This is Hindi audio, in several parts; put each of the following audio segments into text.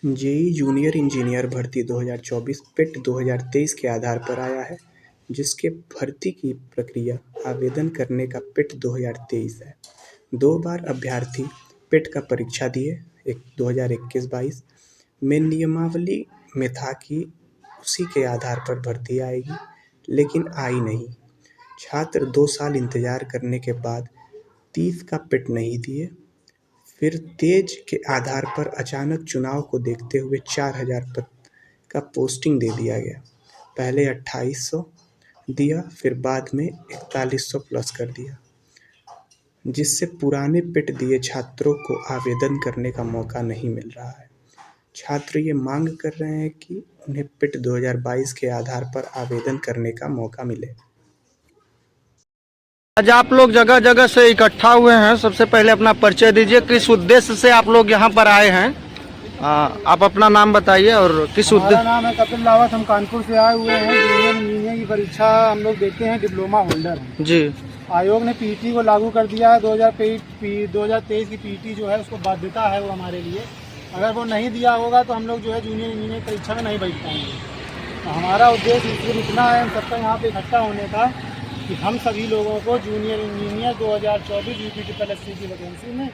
जेईई जूनियर इंजीनियर भर्ती 2024 पिट 2023 के आधार पर आया है, जिसके भर्ती की प्रक्रिया आवेदन करने का पिट 2023 है। 2 बार अभ्यर्थी पिट का परीक्षा दिए, 2021-22 में नियमावली में था कि उसी के आधार पर भर्ती आएगी, लेकिन आई नहीं। छात्र 2 साल इंतजार करने के बाद 30 का पिट नहीं दिए। फिर तेज के आधार पर अचानक चुनाव को देखते हुए 4000 पद का पोस्टिंग दे दिया गया। पहले 2800 दिया, फिर बाद में 4100 प्लस कर दिया, जिससे पुराने पिट दिए छात्रों को आवेदन करने का मौका नहीं मिल रहा है। छात्र ये मांग कर रहे हैं कि उन्हें पिट 2022 के आधार पर आवेदन करने का मौका मिले। आज आप लोग जगह जगह से इकट्ठा हुए हैं। सबसे पहले अपना परिचय दीजिए, किस उद्देश्य से आप लोग यहाँ पर आए हैं? आप अपना नाम बताइए और किस उद्देश्य। हमारा नाम है कपिल रावत, हम कानपुर से आए हुए हैं। जूनियर इंजीनियर की परीक्षा हम लोग देते हैं, डिप्लोमा होल्डर हैं जी। आयोग ने पीटी को लागू कर दिया है। 2023 की पीटी जो है उसको बाध्यता है वो हमारे लिए। अगर वो नहीं दिया होगा तो हम लोग जो है जूनियर इंजीनियर परीक्षा में नहीं बैठ पाएंगे। तो हमारा उद्देश्य सिर्फ इतना है, हम सबका यहाँ पे इकट्ठा होने का, कि हम सभी लोगों को जूनियर इंजीनियर 2024 यूपीटीपीएससी की वैकेंसी में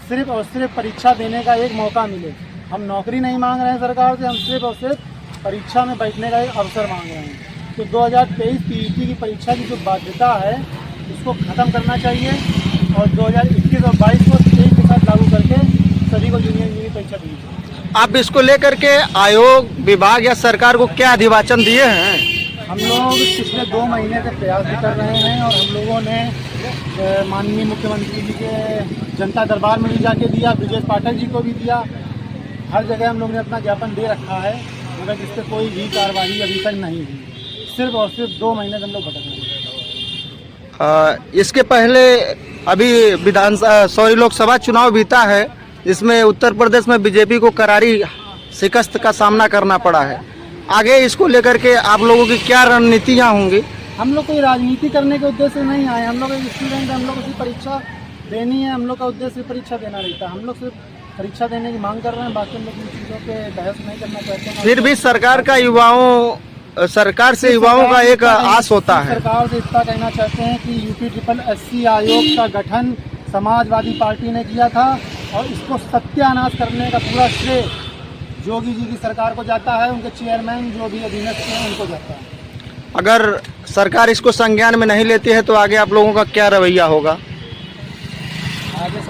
सिर्फ और सिर्फ परीक्षा देने का एक मौका मिले। हम नौकरी नहीं मांग रहे हैं सरकार से, हम सिर्फ और सिर्फ परीक्षा में बैठने का एक अवसर मांग रहे हैं। तो 2023 पीईटी की परीक्षा की जो बाध्यता है उसको ख़त्म करना चाहिए और 2021 और 22 को तेज के साथ लागू करके सभी को जूनियर इंजीनियर परीक्षा देनी चाहिए। आप इसको लेकर के आयोग, विभाग या सरकार को क्या अधिवाचन दिए हैं? हम लोग पिछले 2 महीने से प्रयास भी कर रहे हैं और हम लोगों ने माननीय मुख्यमंत्री जी के जनता दरबार में भी जाके दिया, ब्रजेश पाठक जी को भी दिया। हर जगह हम लोग ने अपना ज्ञापन दे रखा है, मगर जिस पर कोई भी कार्रवाई अभी तक नहीं हुई। सिर्फ और सिर्फ 2 महीने से हम लोग भटक रहे हैं। इसके पहले अभी लोकसभा चुनाव बीता है, जिसमें उत्तर प्रदेश में बीजेपी को करारी शिकस्त का सामना करना पड़ा है। आगे इसको लेकर के आप लोगों की क्या रणनीतियाँ होंगी? हम लोग कोई राजनीति करने के उद्देश्य से नहीं आए। हम लोग एक स्टूडेंट, हम लोग सिर्फ परीक्षा देनी है। हम लोग का उद्देश्य परीक्षा देना रहता है। हम लोग सिर्फ परीक्षा देने की मांग कर रहे हैं, बाकी हम लोग इन चीज़ों पे बहस नहीं करना चाहते हैं। फिर भी सरकार से युवाओं का एक आस होता है। सरकार से इतना कहना चाहते हैं कि यूपीटीपीएससी आयोग का गठन समाजवादी पार्टी ने किया था और इसको सत्यानाश करने का पूरा श्रेय योगी जी की सरकार को जाता है। उनके चेयरमैन जो भी अधीनस्थ हैं उनको जाता है। अगर सरकार इसको संज्ञान में नहीं लेती है तो आगे आप लोगों का क्या रवैया होगा? आगे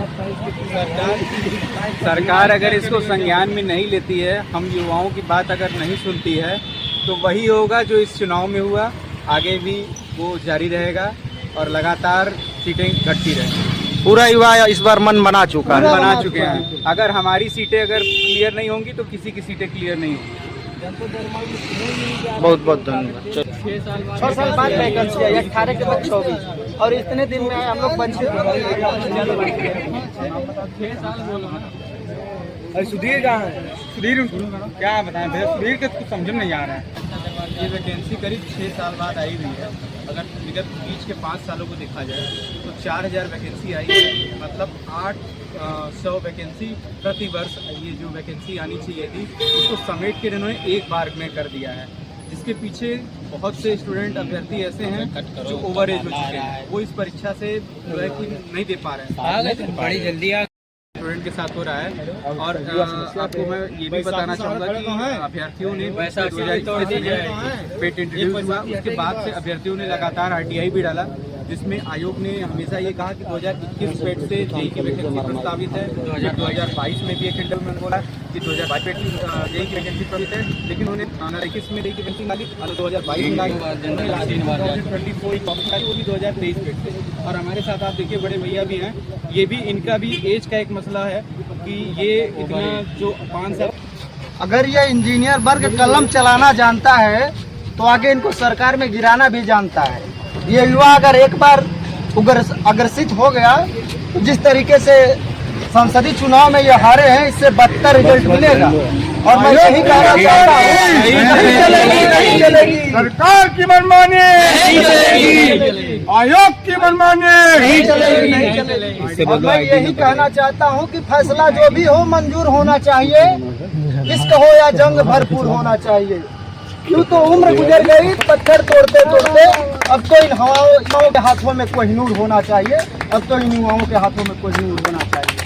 सरकार अगर इसको संज्ञान में नहीं लेती है, हम युवाओं की बात अगर नहीं सुनती है, तो वही होगा जो इस चुनाव में हुआ। आगे भी वो जारी रहेगा और लगातार सीटें घटती रहेंगी। पूरा युवा इस बार मन बना चुका है, बना चुके हैं। अगर हमारी सीटें अगर क्लियर नहीं होंगी तो किसी की सीटें क्लियर नहीं होंगी। बहुत बहुत धन्यवाद। 6 साल बाद वैकेंसी आई, 18 के बाद 24 और इतने दिन में हम लोग वंचित हो गए। सुधीर कहाँ है? सुधीर क्या बताएं भैया, सुधीर के कुछ समझ में नहीं आ रहा है। ये वैकेंसी करीब 6 साल बाद आई हुई है। अगर विगत बीच के 5 सालों को देखा जाए तो 4000 वैकेंसी आई है, मतलब 800 वैकेंसी प्रति वर्ष। ये जो वैकेंसी आनी चाहिए थी उसको समेट के इन्होंने एक बार में कर दिया है, जिसके पीछे बहुत से स्टूडेंट अभ्यर्थी ऐसे हैं जो ओवर एज हो चुके हैं। वो इस परीक्षा से जो है कि नहीं दे पा रहे हैं। बड़ी जल्दी स्टूडेंट के साथ हो रहा है। और आपको मैं ये भी बताना चाहूँगा कि अभ्यर्थियों ने पेट इंट्रोड्यूस हुआ, उसके बाद से अभ्यर्थियों ने लगातार आरटीआई भी डाला, जिसमें आयोग ने हमेशा ये कहा कि 2021 पेट से जेईई की वैकेंसी प्रस्तावित है। 2022 में भी एक इंटरव्यू में बोला कि 2022 पेट की जेईई की वैकेंसी प्रस्तावित है, लेकिन उन्होंने 2021 में जेईई की वैकेंसी डाली और 2022 में डाली, 2024 कॉपी डाली, वो भी 2023 पेट से। और हमारे साथ आप देखिए बड़े भैया भी हैं, ये भी इनका भी एज का एक मसला है कि ये इतना जो 5 साल। अगर ये इंजीनियर वर्ग कलम चलाना जानता है तो आगे इनको सरकार में गिराना भी जानता है। ये युवा अगर एक बार अग्रसित हो गया तो जिस तरीके से संसदीय चुनाव में ये हारे हैं, इससे बदतर रिजल्ट मिलेगा। और मैं यही कहना चाहता हूँ, नहीं चलेगी, नहीं चलेगी, सरकार की मनमानी नहीं चलेगी। आयोग की मनमानी नहीं चलेगी। और मैं यही कहना चाहता हूँ कि फैसला जो भी हो मंजूर होना चाहिए, इश्क हो या जंग भरपूर होना चाहिए। क्यों तो उम्र गुजर गई पत्थर तोड़ते तोड़ते, अब तो इन युवाओं के हाथों में कोहिनूर होना चाहिए, अब तो इन युवाओं के हाथों में कोहिनूर होना चाहिए।